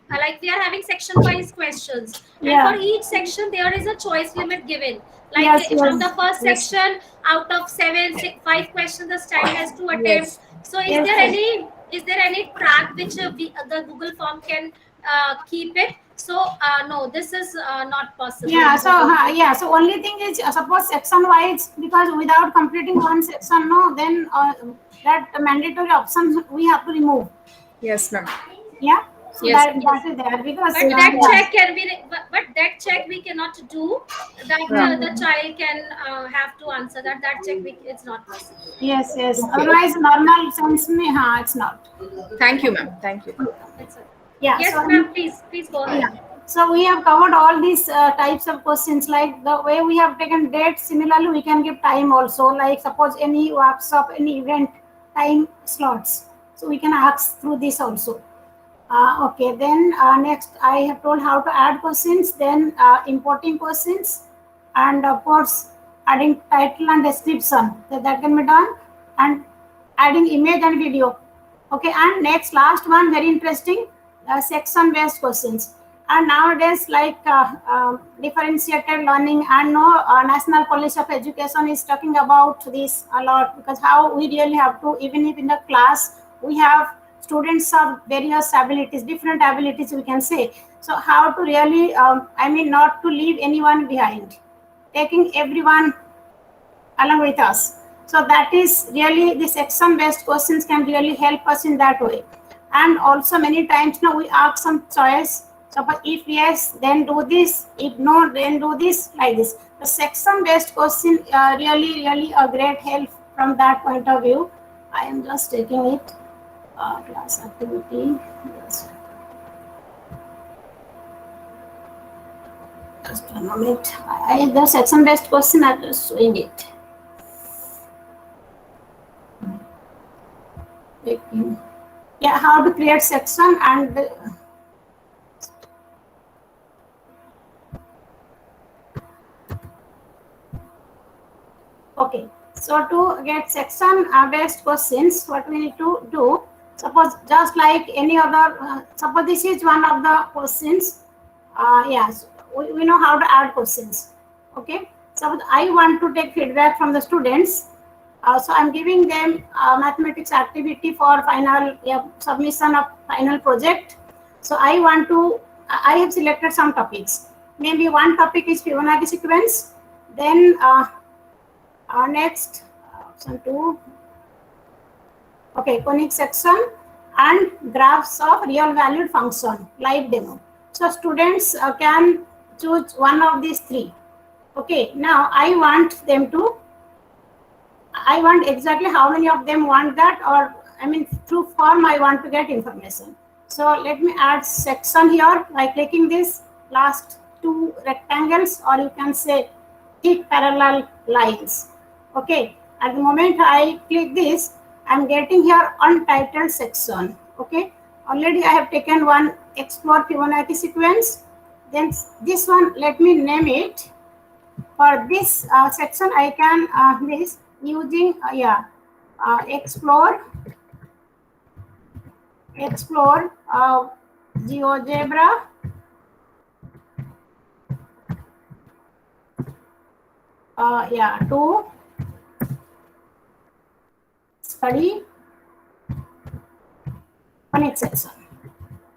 we are having section wise questions. And for Yeah. each section, there is a choice limit given. Yes. From the Yes. first Yes, section, out of 5 questions, the child has to attempt. yes. So Yes. Yes. is there any track which the Google form can keep it? So no, this is not possible Yeah. in So Google. yeah. So only thing is suppose section wise, because without completing one section, no, then that mandatory options we have to remove. Yes, ma'am. Yeah. So Yes. Yes. that is there because But that yeah. check can be, but that check we cannot do. That Yeah. the child can have to answer that. That check it's not possible. Yes, yes. Okay. Otherwise, normal sense में हाँ, it's not. Thank you, ma'am. Thank you. It's a, Yeah. yes, So ma'am. Please go ahead. yeah. So we have covered all these types of questions. Like the way we have taken dates, similarly we can give time also. Like suppose any workshop, any event, time slots. So we can ask through this also. Okay. Then next, I have told how to add questions. Then importing questions, and of course adding title and description. That can be done, and adding image and video. Okay, and next last one very interesting, section based questions. And nowadays like differentiated learning, and no National College of Education is talking about this a lot, because how we really have to, even if in the class we have students of various abilities, different abilities we can say, so how to really not to leave anyone behind, taking everyone along with us. So that is really the section based questions can really help us in that way. And also many times now we ask some choice. Suppose if yes, then do this. If no, then do this, like this. The section based question really a great help from that point of view. I am just taking it. Class activity. Yes. Just a moment. The section based question I'm just showing it. Yeah, how to create section and okay. So to get section based questions, what we need to do? Suppose just like any other. Suppose this is one of the questions. Yes, we know how to add questions. Okay. Suppose I want to take feedback from the students. So I'm giving them mathematics activity for final submission of final project. So I have selected some topics. Maybe one topic is Fibonacci sequence. Then next option 2. Okay, conic section and graphs of real valued function, live demo. So students can choose one of these 3. Okay, now I want exactly how many of them want that, or I mean through form I want to get information. So let me add section here by clicking this last 2 rectangles, or you can say thick parallel lines. Okay, at the moment I click this, I'm getting here untitled section. Okay, already I have taken one explore Fibonacci sequence. Then this one, let me name it. For this section I can this using explore GeoGebra to study conic section.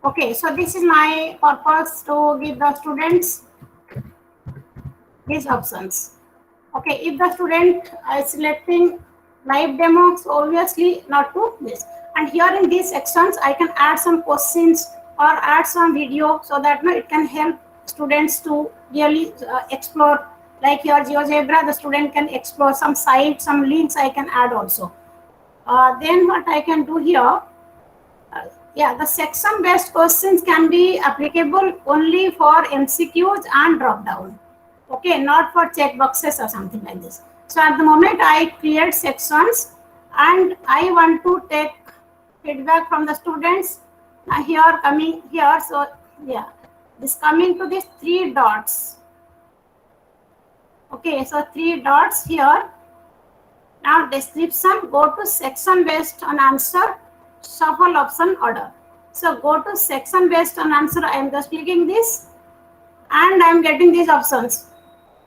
Okay, so this is my purpose to give the students these options. Okay, if the student is selecting live demo, so obviously not to this. And here in these sections, I can add some questions or add some video so that it can help students to really explore. Like here GeoGebra, the student can explore some sites, some links I can add also. Then what I can do here, the section based questions can be applicable only for MCQs and drop down. Okay, not for check boxes or something like this. So at the moment I create sections and I want to take feedback from the students. Here coming here, so this coming to these 3 dots. Okay, so 3 dots here. Now description, go to section based on answer, shuffle option order. So go to section based on answer, I am just clicking this and I am getting these options.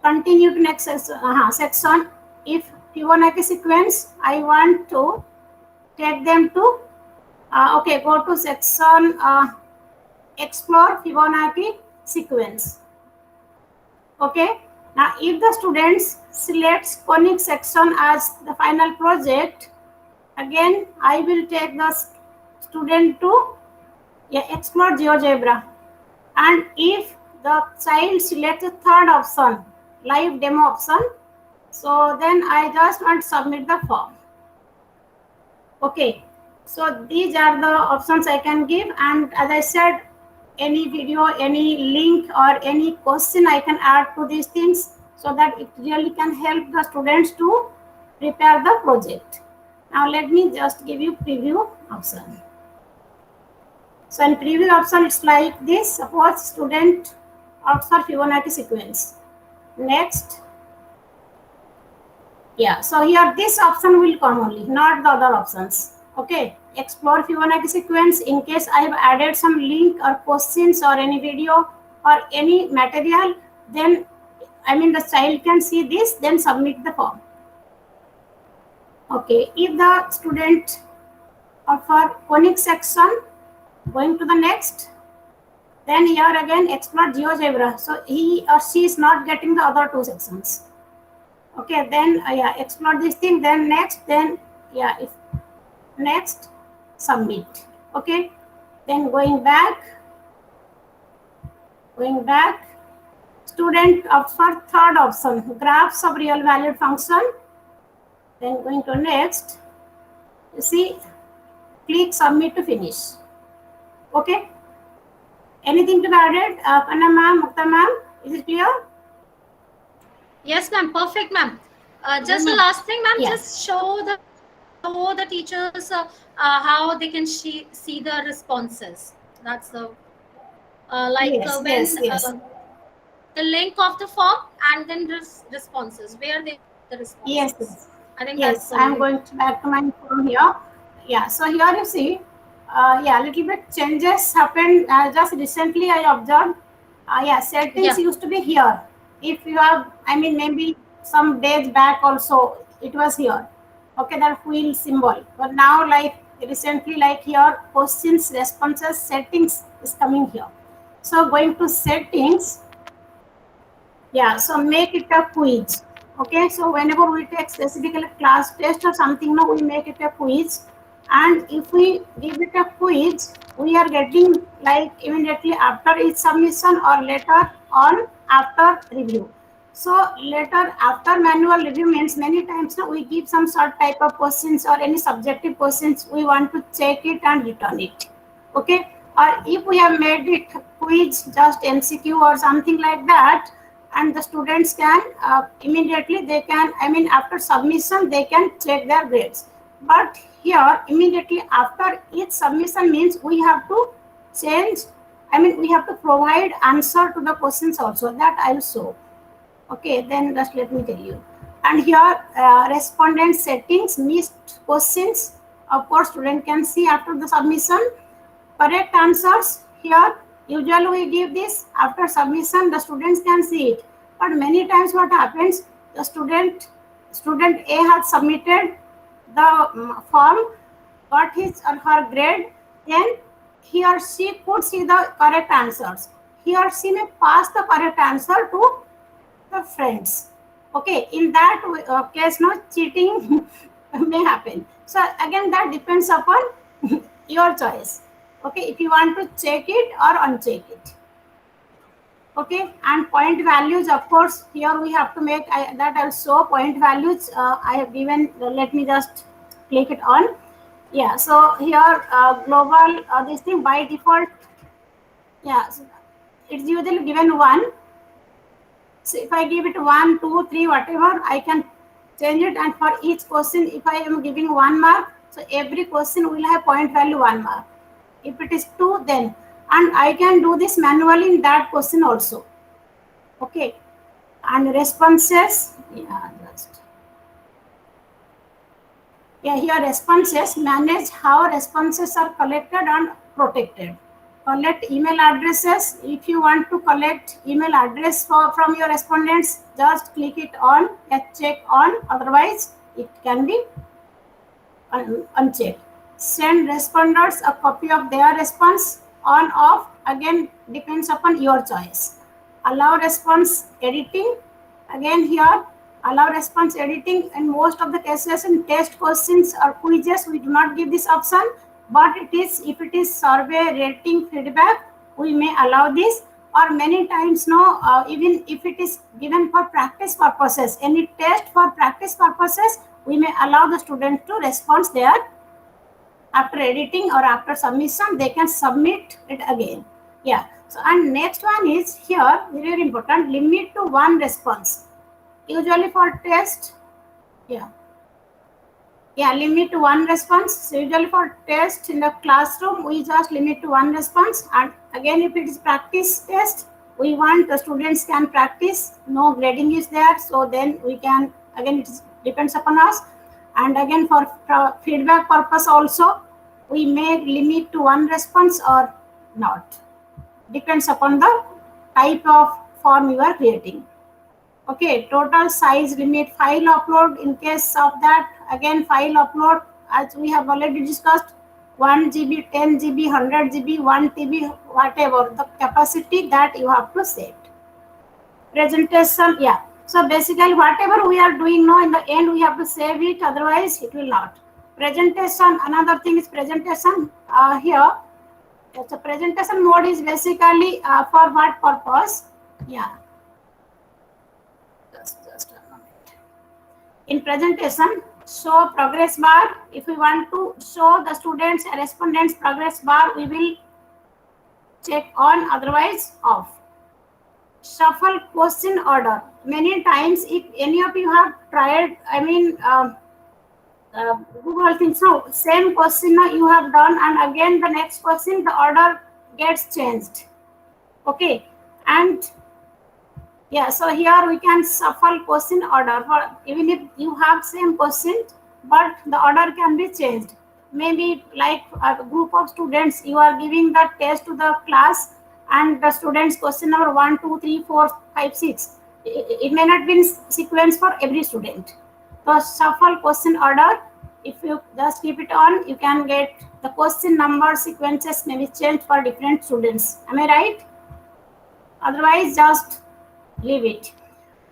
Continue to next section. If Fibonacci sequence, I want to take them to go to section explore Fibonacci sequence. Okay, now if the students selects conic section as the final project, again I will take the student to explore GeoGebra. And if the child selects the 3rd option, live demo option, so then I just want to submit the form. Okay, so these are the options I can give, and as I said, any video, any link or any question I can add to these things so that it really can help the students to prepare the project. Now let me just give you preview option. So in preview option, it's like this. Suppose student opts for Fibonacci sequence. Next. So here this option will come only, not the other options. Okay, explore Fibonacci sequence. In case I have added some link or questions or any video or any material, then the child can see this, then submit the form. Okay, if the student for conic section, going to the next, then here again explore GeoGebra. So he or she is not getting the other 2 sections. Okay, then explore this thing, then next, then if next, submit. Okay, then going back, student opts for third option, graphs of real valued function. Then going to next, you see, click submit to finish. Okay, anything to be added? Kanna ma'am, Mukta ma'am, is it clear? Yes, ma'am. Perfect, ma'am. Just the ma'am. last thing, ma'am. Yeah. Just show the teachers how they can see the responses. That's the Yes, when yes, yes. the link of the form and then responses where they the responses. Yes, yes. I think Yes, that's the I am only. going back to my form here. Yeah, so here you see, yeah, little bit changes happened just recently. I observed. Yeah, settings Yeah. used to be here. If you have, I mean, maybe some days back also it was here. Okay, that wheel symbol. But now, like recently, like here, questions, responses, settings is coming here. So going to settings. Yeah, so make it a quiz. Okay, so whenever we take specifically class test or something, no, we make it a quiz. And if we give it a quiz, we are getting like immediately after each submission or later on after review. So later after manual review means many times no, we give some sort type of questions or any subjective questions, we want to check it and return it. Okay, or if we have made it quiz just MCQ or something like that, and the students can immediately they can, I mean after submission they can check their grades. But here immediately after each submission means we have to change, I mean we have to provide answer to the questions also, that I'll show. Okay, then just let me tell you. And here respondent settings, missed questions, of course student can see after the submission. Correct answers, here usually we give this after submission, the students can see it. But many times what happens, the student A has submitted the form, got his or her grade, then he or she could see the correct answers. He or she may pass the correct answer to the friends. Okay, in that case, no cheating may happen. So again, that depends upon your choice. Okay, if you want to check it or uncheck it. Okay, and point values, of course, here we have to make that also point values. I have given, let me just click it on. Yeah, so here global this thing by default, yeah, so it's usually given 1. So if I give it 1, 2, 3, whatever, I can change it. And for each question, if I am giving 1 mark, so every question will have point value 1 mark. If it is 2, then, and I can do this manually in that question also. Okay, and responses, yeah, just, yeah, here responses, manage how responses are collected and protected. Collect email addresses. If you want to collect email address from your respondents, just click it on, check on, otherwise it can be unchecked. Send responders a copy of their response, on, off, again depends upon your choice. Allow response editing, again here allow response editing. In most of the cases in test questions or quizzes, we do not give this option, but it is, if it is survey, rating, feedback, we may allow this. Or many times no, even if it is given for practice purposes, any test for practice purposes, we may allow the student to respond there. After editing or after submission, they can submit it again. Yeah, so and next one is here, very important, limit to 1 response. Usually for test, yeah, limit to 1 response. So usually for test in the classroom, we just limit to 1 response. And again, if it is practice test, we want the students can practice, no grading is there, so then we can, again it depends upon us. And again for feedback purpose also, we may limit to 1 response or not, depends upon the type of form you are creating. Okay, total size limit, file upload, in case of that, again file upload, as we have already discussed, 1 GB, 10 GB, 100 GB, 1 TB, whatever the capacity that you have to set. Presentation, yeah. So basically whatever we are doing now, in the end we have to save it, otherwise it will not. presentation, another thing is presentation. Here, the presentation mode is basically for what purpose? Yeah. Just a moment. In presentation, show progress bar. If we want to show the students respondents progress bar, we will check on, otherwise off. Shuffle question order. Many times, if any of you have tried, Google thinks no, same question you have done, and again the next question, the order gets changed. Okay, and yeah, so here we can shuffle question order for even if you have same question, but the order can be changed. Maybe like a group of students, you are giving the test to the class, and the students question number 1, 2, 3, 4, 5, 6. It may not be in sequence for every student. So shuffle question order. If you just keep it on, you can get the question number sequences may be changed for different students. Am I right? Otherwise, just leave it.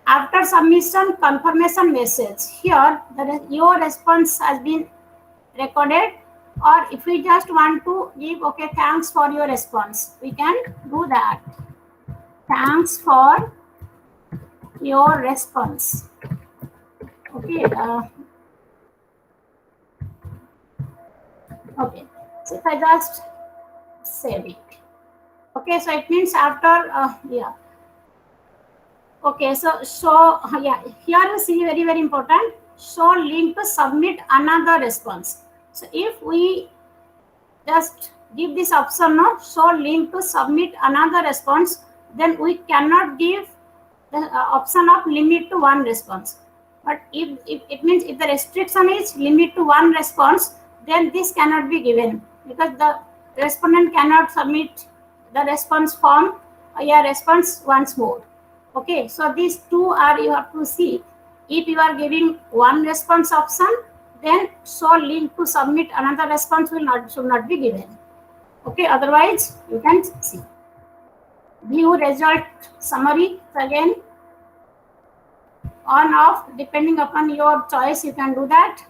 After submission, confirmation message. Here, your response has been recorded, or if we just want to give, okay, thanks for your response, we can do that. Thanks for your response. Okay. Okay. So if I just save it. Okay. So it means after, yeah. Okay. So yeah, here you see very, very important. Show link to submit another response. So if we just give this option, no, show link to submit another response, then we cannot give the option of limit to one response. But if it means if the restriction is limit to one response, then this cannot be given, because the respondent cannot submit the response form or your response once more. Okay, so these two are, you have to see. If you are giving one response option, then show link to submit another response should not be given. Okay, otherwise you can see. View result summary. Again, on off depending upon your choice, you can do that.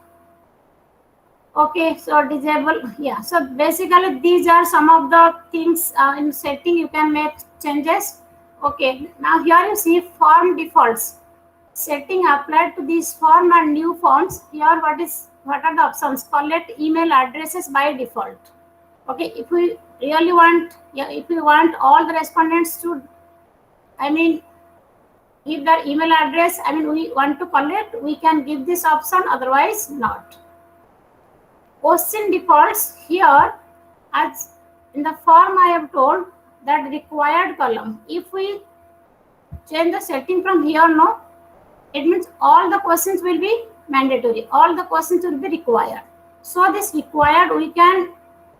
Okay, so disable. Yeah, so basically these are some of the things in setting you can make changes. Okay, now here you see form defaults. Setting applied to this form and new forms. Here what are the options? Collect email addresses by default. Okay, if we really want, yeah, if we want all the respondents to, give their email address, we want to collect, we can give this option, otherwise not. Question defaults. Here, as in the form I have told that required column. If we change the setting from here, no, it means all the questions will be mandatory. All the questions will be required. So this required, we can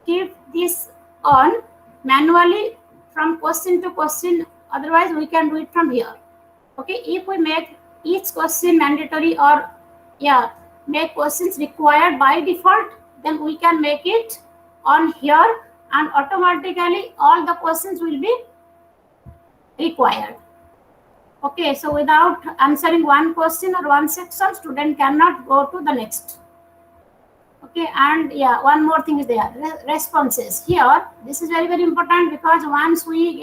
keep this on manually from question to question. Otherwise, we can do it from here. Okay, if we make each question mandatory, or yeah, make questions required by default, then we can make it on here, and automatically all the questions will be required. Okay, so without answering one question or one section, student cannot go to the next. Okay, and yeah, one more thing is there, responses. Here, this is very, very important, because once we,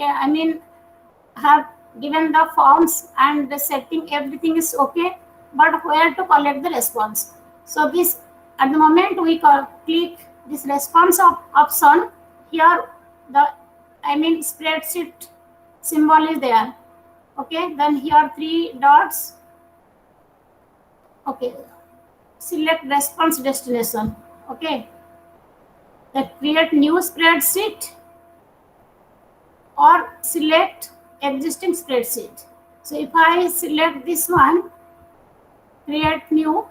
have given the forms and the setting, everything is okay, but where to collect the response? So this, at the moment we click this response option, here the, spreadsheet symbol is there. Okay, then here 3 dots. Okay, select response destination. Okay, then create new spreadsheet, or select existing spreadsheet. So if I select this one, create new,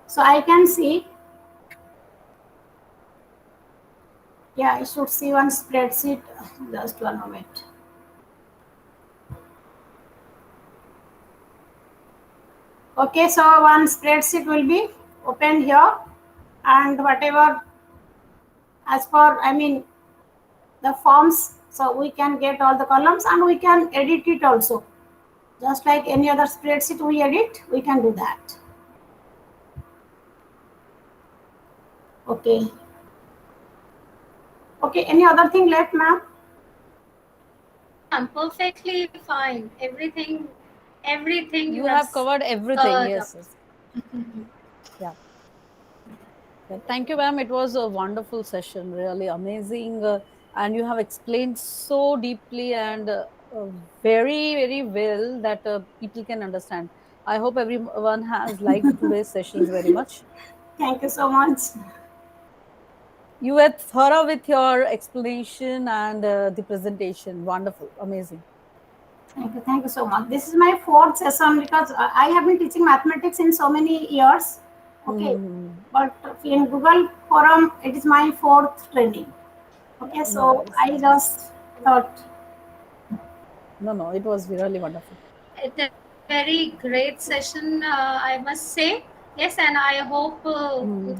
so I can see, yeah, I should see one spreadsheet. Just 1 moment. Okay, so one spreadsheet will be opened here, and whatever as for, the forms, so we can get all the columns, and we can edit it also. Just like any other spreadsheet we edit, we can do that. Okay. Okay. Any other thing left, ma'am? No, ma'am, perfectly fine. Everything You have covered everything. covered up. Yes, yes. Yeah. Yeah, thank you, ma'am. It was a wonderful session, really amazing. And you have explained so deeply and very, very well that people can understand. I hope everyone has liked today's sessions very much. Thank you so much. You were thorough with your explanation and the presentation. Wonderful, amazing. Thank you so much. This is my fourth session because I have been teaching mathematics in so many years. Okay, but in Google Forum, it is my fourth training. Okay, so Nice, I nice. just thought. No, it was really wonderful. It's a very great session, I must say. Yes, and I hope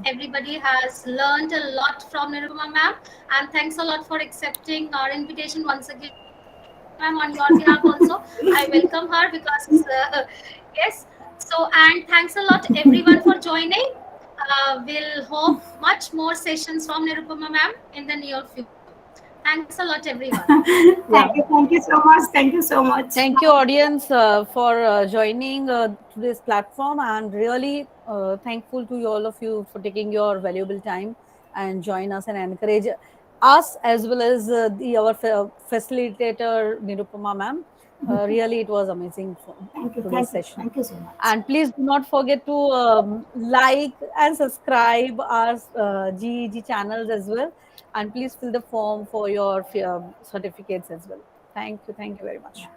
everybody has learned a lot from Nirupama ma'am. And thanks a lot for accepting our invitation once again, ma'am. On your behalf, also, I welcome her because yes. So, and thanks a lot everyone for joining. We'll hope much more sessions from Nirupama ma'am in the near future. Thanks a lot, everyone. Thank you so much. Thank you so much. Thank you, audience, for joining today's platform, and really thankful to all of you for taking your valuable time and join us and encourage us as well as our facilitator Nirupama ma'am. Really, it was amazing for Thank you. today's Thank you. session. Thank you so much. And please do not forget to like and subscribe our GEG channels as well. And please fill the form for your certificates as well. Thank you. Thank you very much.